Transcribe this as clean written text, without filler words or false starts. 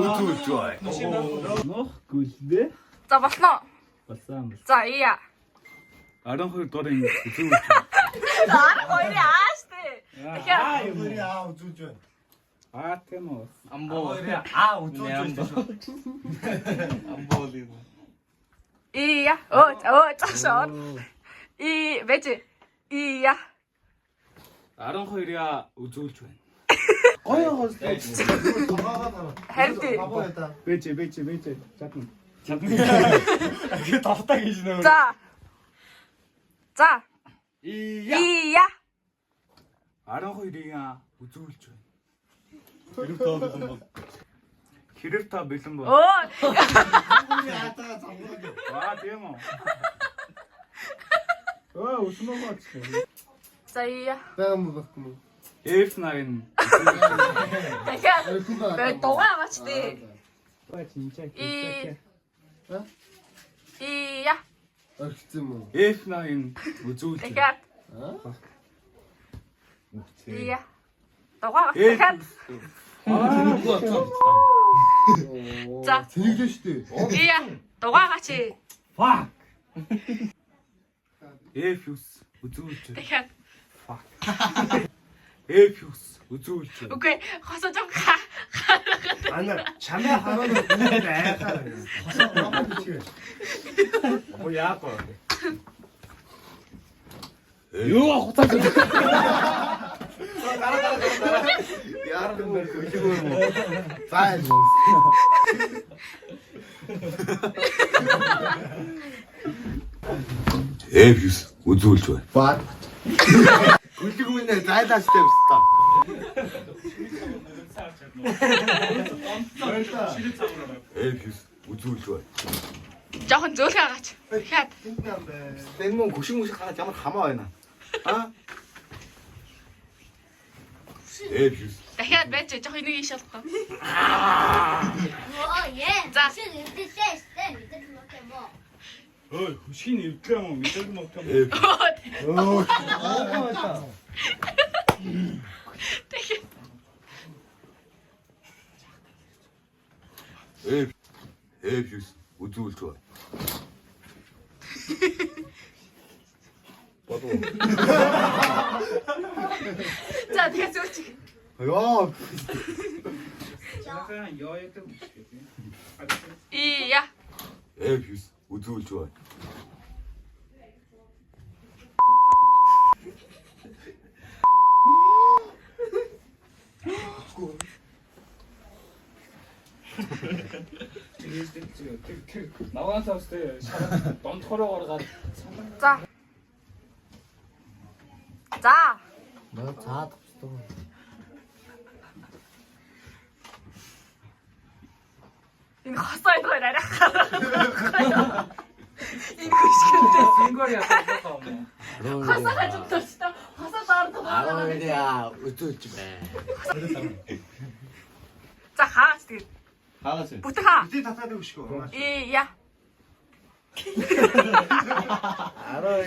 үзүүлж бай. Нөх гүлдэ. За болно. Болсон. За ия. 12 дуурын үзүүлж. Хоёрын ааштай. Тэгэхээр үзүүлж байна. Тийм үү. Амбоо. Үзүүлж байна. Амбоо ли. ия. Цаашаа. Вэж. Ия. 12-я үзүүлж байна. Гоё. Харин Бэж. Чадна. Ингээд тавтаа гэж нөө. За. Ия. 12-я үзүүлж байна. Хэрэг тоо бэлэн бол. Оо. Тийм үү. Өснөө бач. За ия. Баам баггүй. F9. Тэгэхээр дугаагач тий. Бач инчаа. Ия. Орхицсан юм уу? F9 үзүүлж байна. Тэгэхээр ия. Дугаагач тэгэхээр За. Тэнэглэн штэ. ия. Дугаагач. Fuck. F9 үзүүлж байна. Тэгэхээр F9 үзүүлж байна. үгүй хосож Ана чамаа хараад бүгд айхаа. Оо яах вэ? Юу хутаж. Яар юм хөлгөө. Файл. F9 үзүүлж бай. Бат. Хөлгөө нэ зайлаастай биш та. F9 үзүүлж бай. жоохон зөөлхөө агач. Тэгэхээр Тэн мөн гүшин гараад ямар хамаа байна. F9 дахиад байж жоохон энийг ийш болохгүй. За. Ой, хөшгийн эвдлээ юм уу? Мэдээгүй мөн юм. F9 үзүүлж бай. За тэгээд зөөлчих. Ёо. Яа яадаг юм бэ? Ия. F9 үзүүлж бай. Наваас австай донтхороо гаргаад За. Наа цаад хэвчээ. Энэ хосоод хоёр арай хараа. Энэ хүчтэй. сингор яатаа юм. Хосоо хажимдсан. Хосоо доордоо. Үзүүлж байна. За хаагас тэгээд. Хагас. Бүтэн хаа. Бид татаад өгш гоо. Ия. Араа.